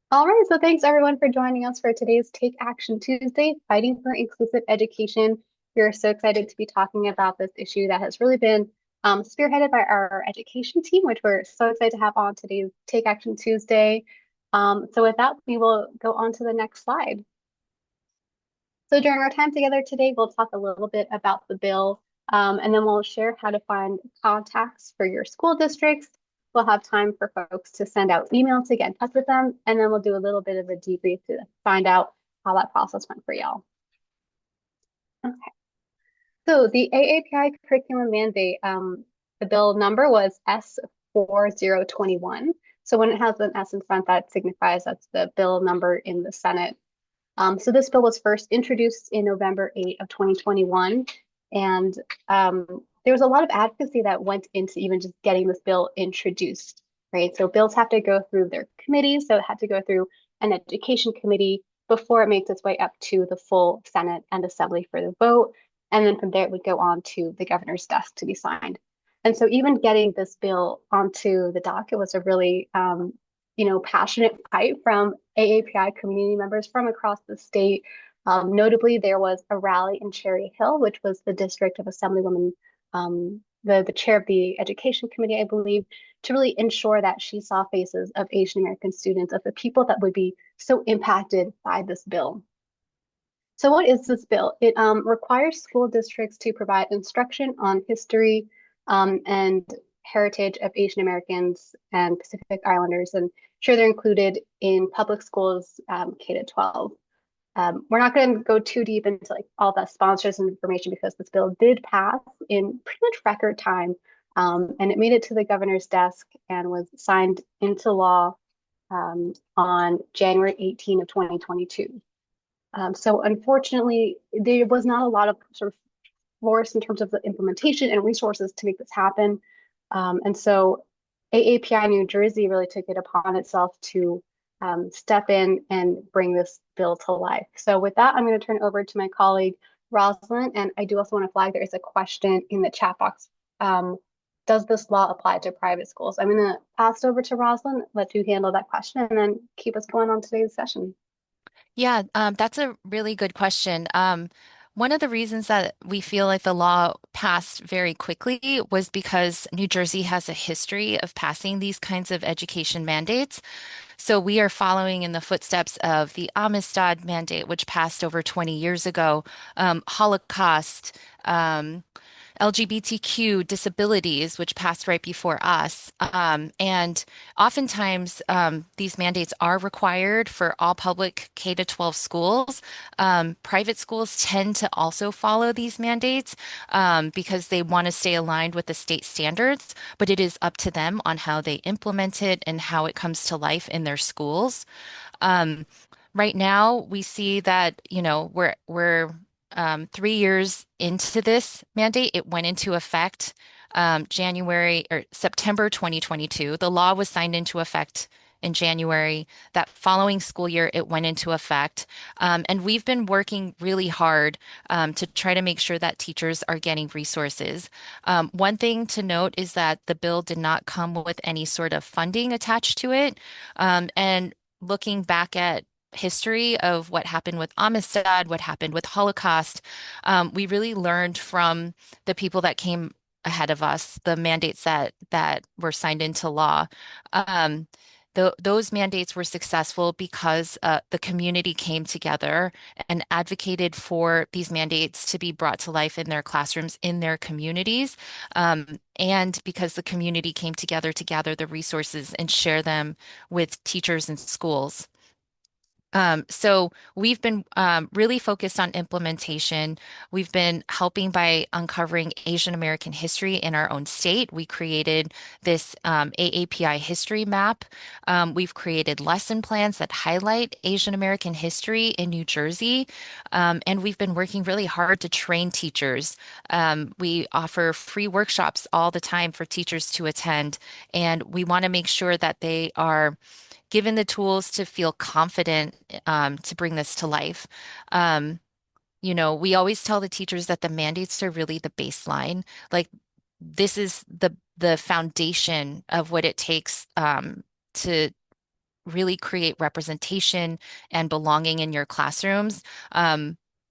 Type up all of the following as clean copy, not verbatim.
All right, so thanks everyone for joining us for today's Take Action Tuesday, Fighting for Inclusive Education. We're so excited to be talking about this issue that has really been spearheaded by our education team, which we're so excited to have on today's Take Action Tuesday. So with that, we will go on to the next slide. So during our time together today, we'll talk a little bit about the bill, and then we'll share how to find contacts for your school districts. We'll have time for folks to send out emails to get in touch with them, and then we'll do a little bit of a debrief to find out how that process went for y'all. Okay. So the AAPI curriculum mandate, the bill number was S4021. So when it has an S in front, that signifies that's the bill number in the Senate. So this bill was first introduced in November 8 of 2021, and there was a lot of advocacy that went into even just getting this bill introduced, right? So bills have to go through their committees, so it had to go through an education committee before it makes its way up to the full Senate and Assembly for the vote, and then from there it would go on to the governor's desk to be signed. And so even getting this bill onto the docket was a really passionate fight from AAPI community members from across the state. Notably, there was a rally in Cherry Hill, which was the district of Assemblywoman, the chair of the Education Committee, I believe, to really ensure that she saw faces of Asian American students, of the people that would be so impacted by this bill. So what is this bill? It requires school districts to provide instruction on history and heritage of Asian Americans and Pacific Islanders, and sure they're included in public schools K to 12. We're not going to go too deep into like all the sponsors and information because this bill did pass in pretty much record time, and it made it to the governor's desk and was signed into law on January 18 of 2022. So unfortunately, there was not a lot of sort of force in terms of the implementation and resources to make this happen. And so AAPI New Jersey really took it upon itself to step in and bring this bill to life. So with that, I'm going to turn it over to my colleague, Rosalind. And I do also want to flag there is a question in the chat box. Does this law apply to private schools? I'm going to pass it over to Rosalind, let you handle that question, and then keep us going on today's session. Yeah, that's a really good question. One of the reasons that we feel like the law passed very quickly was because New Jersey has a history of passing these kinds of education mandates. So we are following in the footsteps of the Amistad mandate, which passed over 20 years ago, Holocaust, LGBTQ disabilities, which passed right before us. And oftentimes, these mandates are required for all public K to 12 schools. Private schools tend to also follow these mandates because they want to stay aligned with the state standards, but it is up to them on how they implement it and how it comes to life in their schools. Um, right now, we see that, we're 3 years into this mandate. It went into effect January or September 2022. The law was signed into effect in January. That following school year, it went into effect. And we've been working really hard to try to make sure that teachers are getting resources. One thing to note is that the bill did not come with any sort of funding attached to it. And looking back at history of what happened with Amistad, what happened with Holocaust, we really learned from the people that came ahead of us, the mandates that were signed into law. Um, those mandates were successful because the community came together and advocated for these mandates to be brought to life in their classrooms, in their communities, and because the community came together to gather the resources and share them with teachers and schools. So we've been really focused on implementation. We've been helping by uncovering Asian American history in our own state. We created this AAPI history map. We've created lesson plans that highlight Asian American history in New Jersey. And we've been working really hard to train teachers. We offer free workshops all the time for teachers to attend, and we want to make sure that they are given the tools to feel confident to bring this to life. Um, we always tell the teachers that the mandates are really the baseline. Like this is the foundation of what it takes to really create representation and belonging in your classrooms.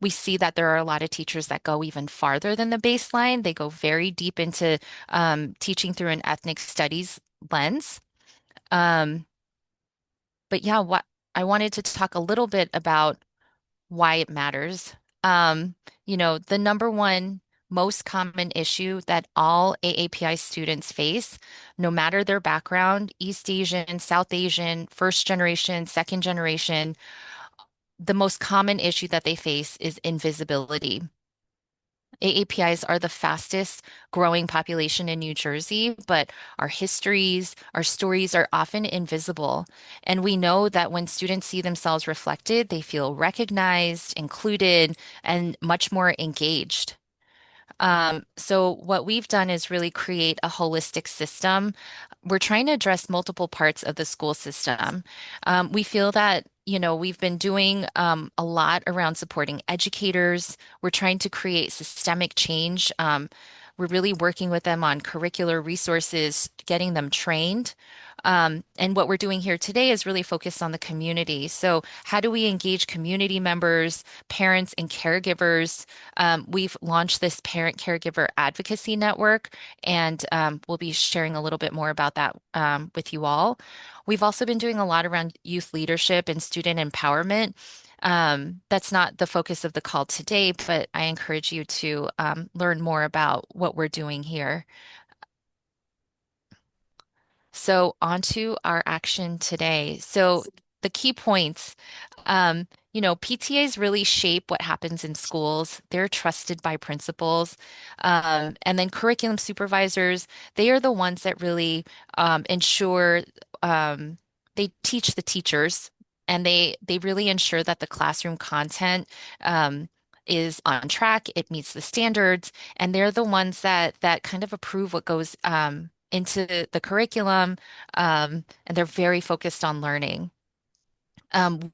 We see that there are a lot of teachers that go even farther than the baseline. They go very deep into teaching through an ethnic studies lens. Um, but yeah, what I wanted to talk a little bit about why it matters. Um, the number one most common issue that all AAPI students face, no matter their background, East Asian, South Asian, first generation, second generation, the most common issue that they face is invisibility. AAPIs are the fastest growing population in New Jersey, but our histories, our stories are often invisible. And we know that when students see themselves reflected, they feel recognized, included, and much more engaged. So what we've done is really create a holistic system. We're trying to address multiple parts of the school system. We feel that, we've been doing a lot around supporting educators. We're trying to create systemic change. We're really working with them on curricular resources, getting them trained. And what we're doing here today is really focused on the community. So, how do we engage community members, parents, and caregivers? We've launched this parent caregiver advocacy network, and we'll be sharing a little bit more about that with you all. We've also been doing a lot around youth leadership and student empowerment. That's not the focus of the call today, but I encourage you to learn more about what we're doing here. So, on to our action today. So, the key points, PTAs really shape what happens in schools. They're trusted by principals. And then curriculum supervisors, they are the ones that really ensure they teach the teachers and they really ensure that the classroom content is on track, it meets the standards, and they're the ones that kind of approve what goes into the curriculum, and they're very focused on learning.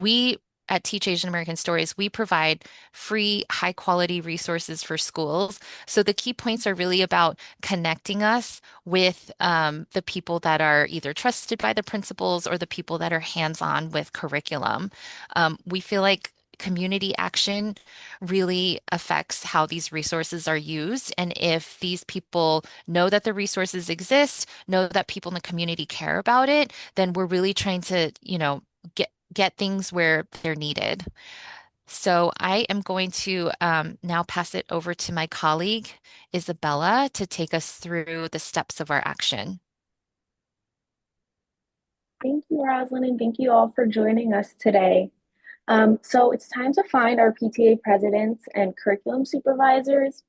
We at Teach Asian American Stories, we provide free, high quality resources for schools. So the key points are really about connecting us with the people that are either trusted by the principals or the people that are hands-on with curriculum. We feel like community action really affects how these resources are used. And if these people know that the resources exist, know that people in the community care about it, then we're really trying to, get things where they're needed. So I am going to now pass it over to my colleague, Isabella, to take us through the steps of our action. Thank you, Roslyn, and thank you all for joining us today. So it's time to find our PTA presidents and curriculum supervisors.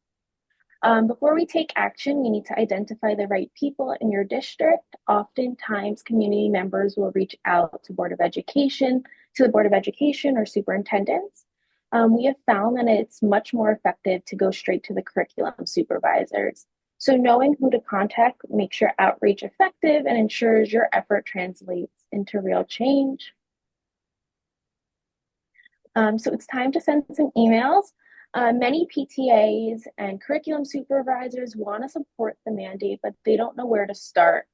Before we take action, we need to identify the right people in your district. Oftentimes, community members will reach out to the Board of Education or superintendents. We have found that it's much more effective to go straight to the curriculum supervisors. So knowing who to contact makes your outreach effective and ensures your effort translates into real change. So it's time to send some emails. Many PTAs and curriculum supervisors want to support the mandate, but they don't know where to start.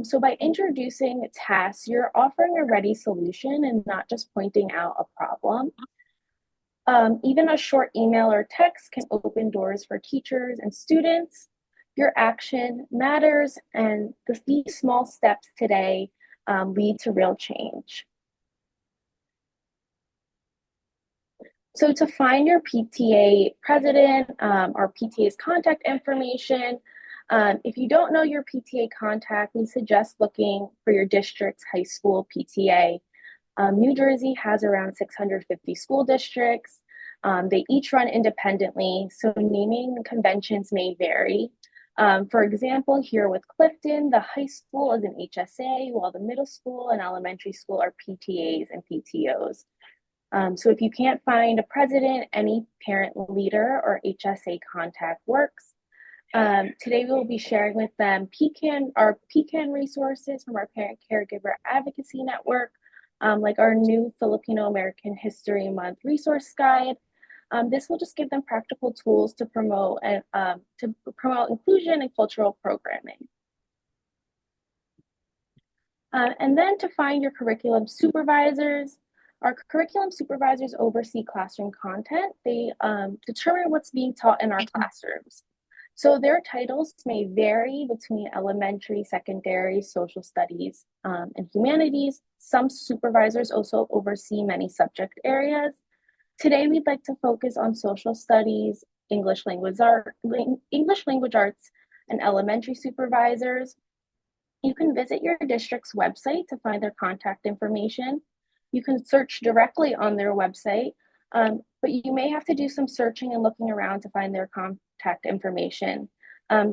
So by introducing tasks, you're offering a ready solution and not just pointing out a problem. Even a short email or text can open doors for teachers and students. Your action matters, and these small steps today lead to real change. So to find your PTA president or PTA's contact information, if you don't know your PTA contact, we suggest looking for your district's high school PTA. New Jersey has around 650 school districts. They each run independently, so naming conventions may vary. For example, here with Clifton, the high school is an HSA, while the middle school and elementary school are PTAs and PTOs. So if you can't find a president, any parent leader or HSA contact works. Today we will be sharing with them our PCAN resources from our Parent Caregiver Advocacy Network, like our new Filipino American History Month resource guide. This will just give them practical tools to promote inclusion and cultural programming. And then to find your curriculum supervisors, our curriculum supervisors oversee classroom content. They determine what's being taught in our classrooms. So their titles may vary between elementary, secondary, social studies, and humanities. Some supervisors also oversee many subject areas. Today, we'd like to focus on social studies, English language arts, and elementary supervisors. You can visit your district's website to find their contact information. You can search directly on their website, but you may have to do some searching and looking around to find their contact information.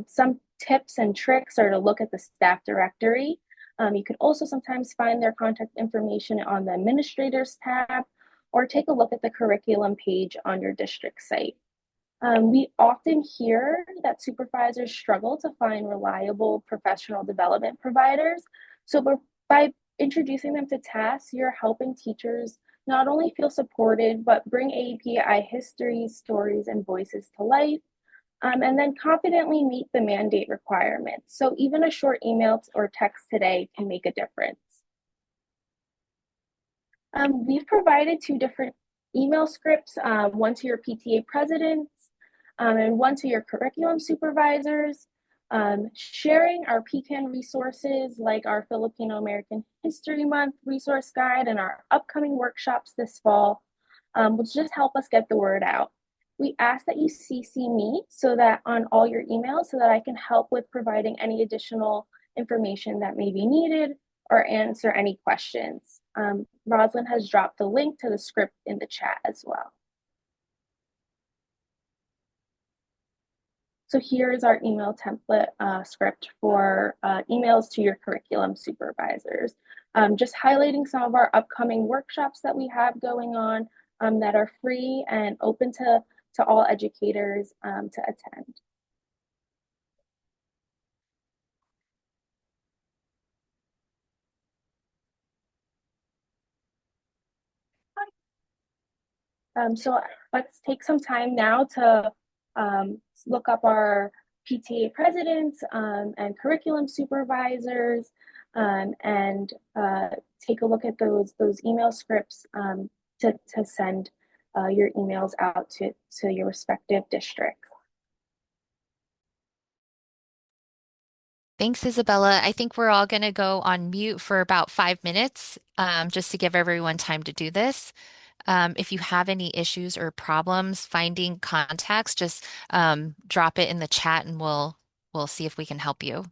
Some tips and tricks are to look at the staff directory. You can also sometimes find their contact information on the administrators tab or take a look at the curriculum page on your district site. We often hear that supervisors struggle to find reliable professional development providers. So by introducing them to tasks, you're helping teachers not only feel supported, but bring API history, stories, and voices to life, and then confidently meet the mandate requirements. So even a short email or text today can make a difference. We've provided 2 different email scripts, one to your PTA presidents and one to your curriculum supervisors, sharing our PCAN resources like our Filipino American History Month resource guide and our upcoming workshops this fall, will just help us get the word out. We ask that you CC me so that on all your emails so that I can help with providing any additional information that may be needed or answer any questions. Rosalind has dropped the link to the script in the chat as well. So here is our email template script for emails to your curriculum supervisors. Just highlighting some of our upcoming workshops that we have going on that are free and open to all educators to attend. So let's take some time now to look up our PTA presidents and curriculum supervisors and take a look at those email scripts to send your emails out to your respective districts. Thanks, Isabella. I think we're all going to go on mute for about 5 minutes just to give everyone time to do this. If you have any issues or problems finding contacts, just drop it in the chat and we'll see if we can help you.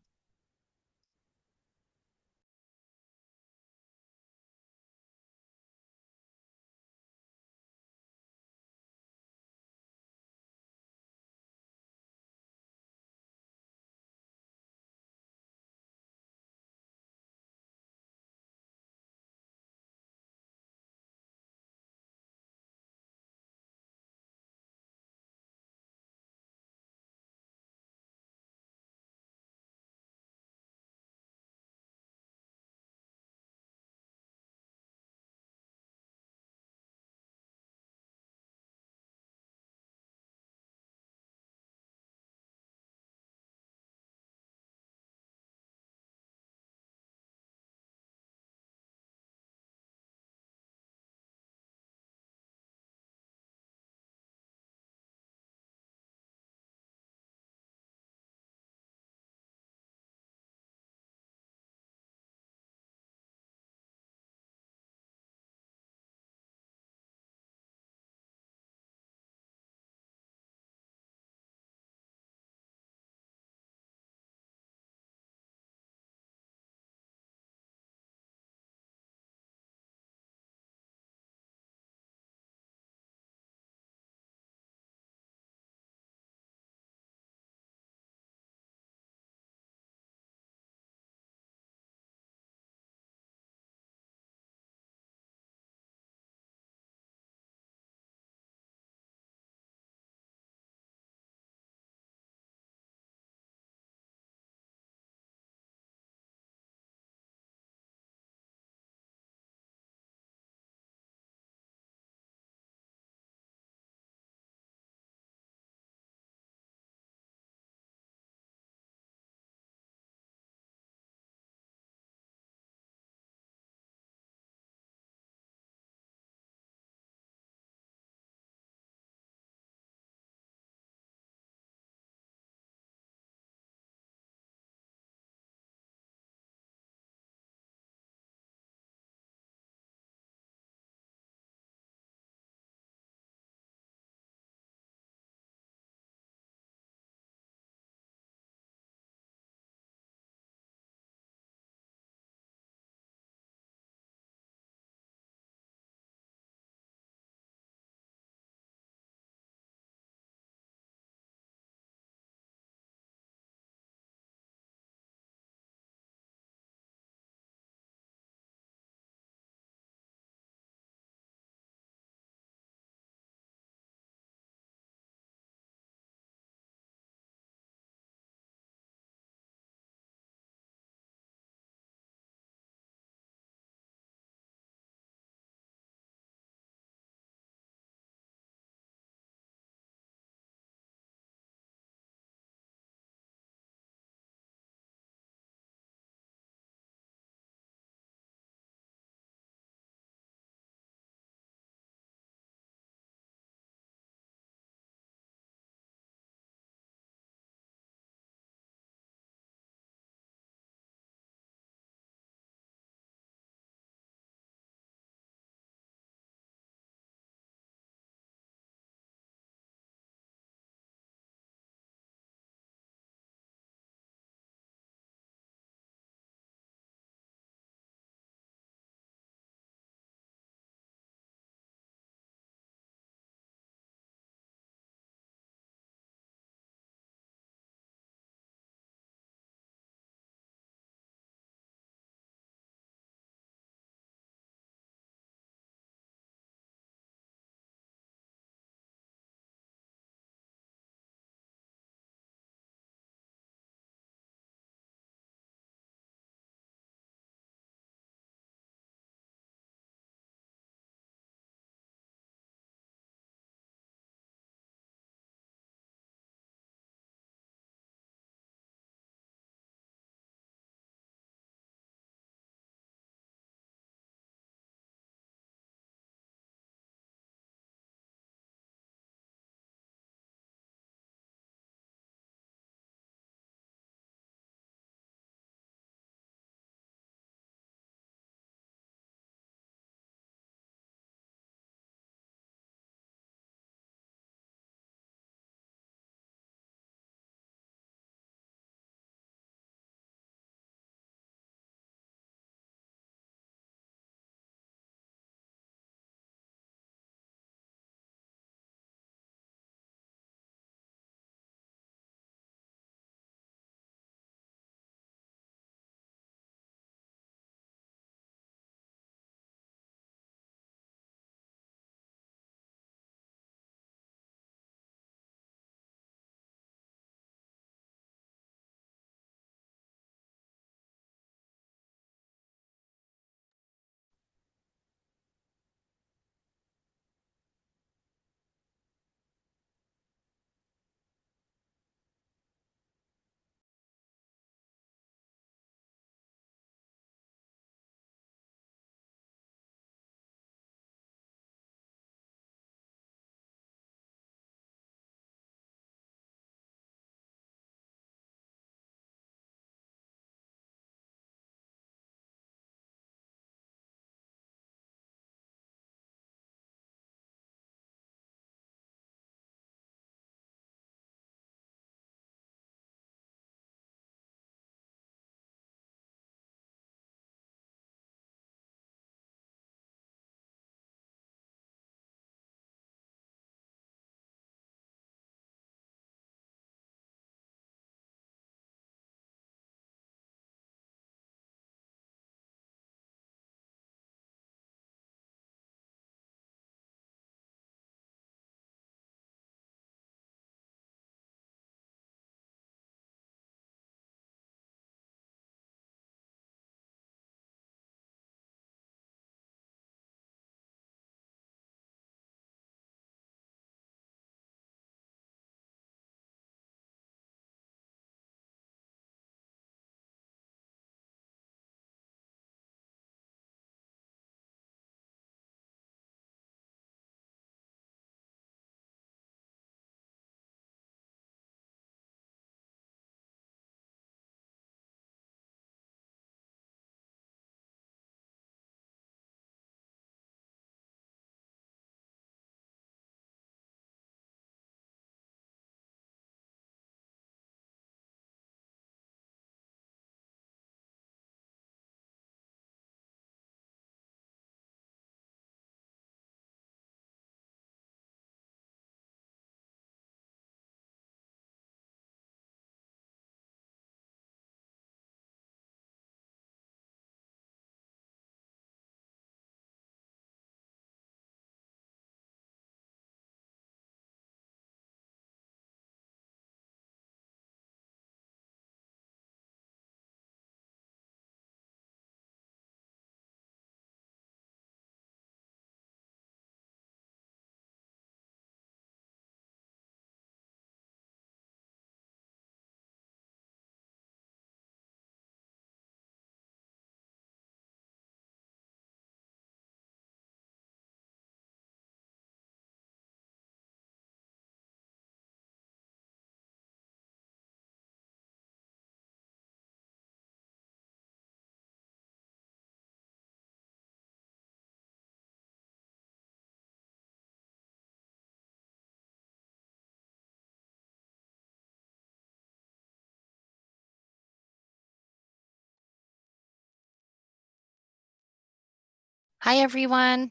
Hi, everyone.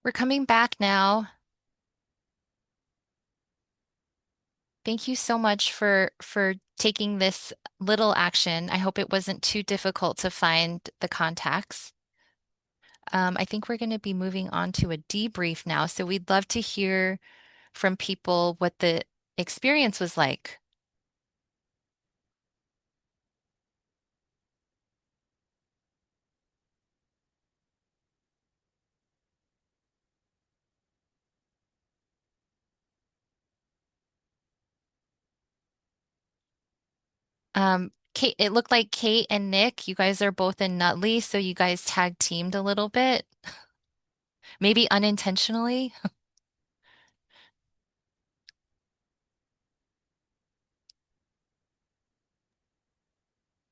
We're coming back now. Thank you so much for taking this little action. I hope it wasn't too difficult to find the contacts. I think we're going to be moving on to a debrief now, so we'd love to hear from people what the experience was like. Kate, it looked like Kate and Nick, you guys are both in Nutley, so you guys tag teamed a little bit, maybe unintentionally.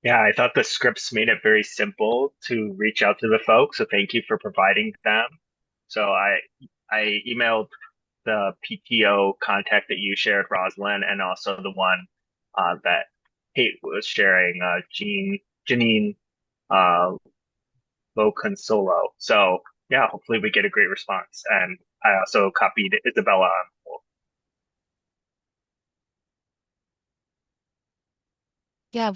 Yeah, I thought the scripts made it very simple to reach out to the folks, so thank you for providing them. So I emailed the PTO contact that you shared, Rosalind, and also the one that Kate was sharing, Janine uh, Loconsolo. So yeah, hopefully we get a great response. And I also copied Isabella on. Yeah,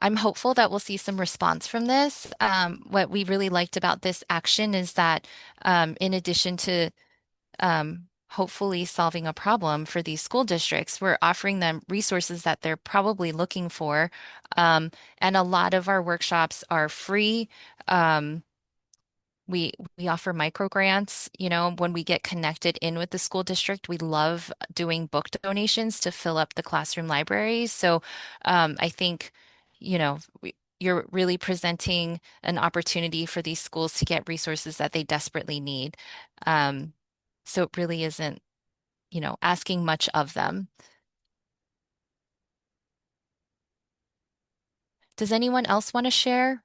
I'm hopeful that we'll see some response from this. What we really liked about this action is that in addition to hopefully solving a problem for these school districts, we're offering them resources that they're probably looking for. Um, and a lot of our workshops are free. Um, we offer micro grants, when we get connected in with the school district, we love doing book donations to fill up the classroom libraries. So I think, you're really presenting an opportunity for these schools to get resources that they desperately need. Um, so it really isn't, asking much of them. Does anyone else want to share?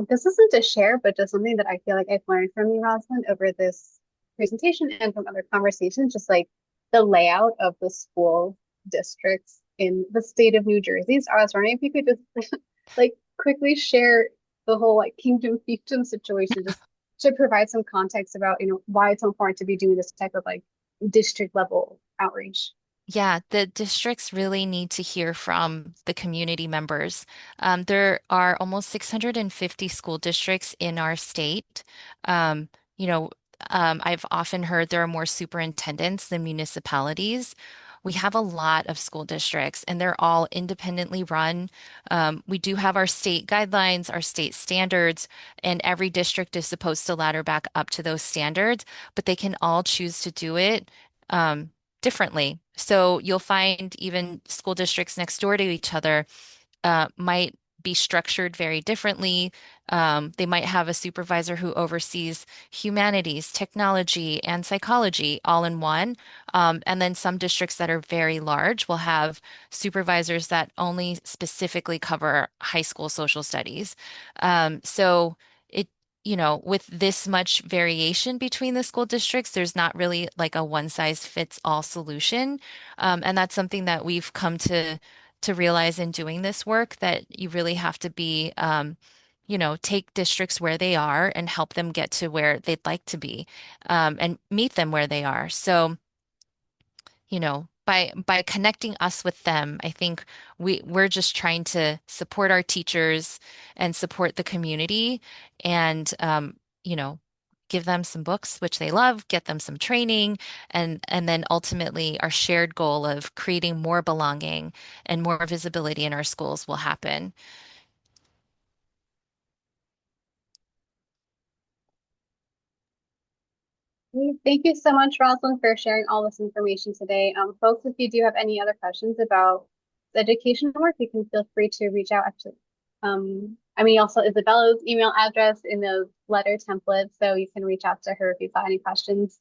This isn't a share, but just something that I feel like I've learned from you, Rosalind, over this presentation and from other conversations, just like the layout of the school districts in the state of New Jersey. So I was wondering if you could just like quickly share the whole like kingdom fiefdom situation, just to provide some context about, why it's so important to be doing this type of like district level outreach. Yeah, the districts really need to hear from the community members. There are almost 650 school districts in our state. Um, you know, I've often heard there are more superintendents than municipalities. We have a lot of school districts, and they're all independently run. We do have our state guidelines, our state standards, and every district is supposed to ladder back up to those standards, but they can all choose to do it. Differently. So you'll find even school districts next door to each other might be structured very differently. They might have a supervisor who oversees humanities, technology, and psychology all in one. And then some districts that are very large will have supervisors that only specifically cover high school social studies. So it, with this much variation between the school districts, there's not really like a one size fits all solution. And that's something that we've come to realize in doing this work that you really have to be, take districts where they are and help them get to where they'd like to be, and meet them where they are. So, by connecting us with them, I think we're just trying to support our teachers and support the community and, you know, give them some books which they love, get them some training, and then ultimately our shared goal of creating more belonging and more visibility in our schools will happen. Thank you so much, Rosalind, for sharing all this information today. Folks, if you do have any other questions about the education work, you can feel free to reach out. Actually, also Isabella's email address in the letter template, so you can reach out to her if you've got any questions.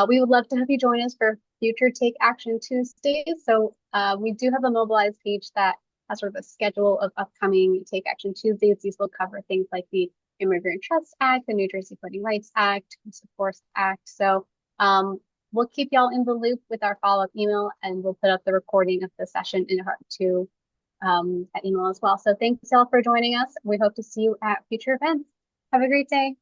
We would love to have you join us for future Take Action Tuesdays. So we do have a Mobilize page that has sort of a schedule of upcoming Take Action Tuesdays. These will cover things like the Immigrant Trust Act, the New Jersey Voting Rights Act, Use of Force Act. So we'll keep y'all in the loop with our follow-up email, and we'll put up the recording of the session in that email as well. So thanks all for joining us. We hope to see you at future events. Have a great day.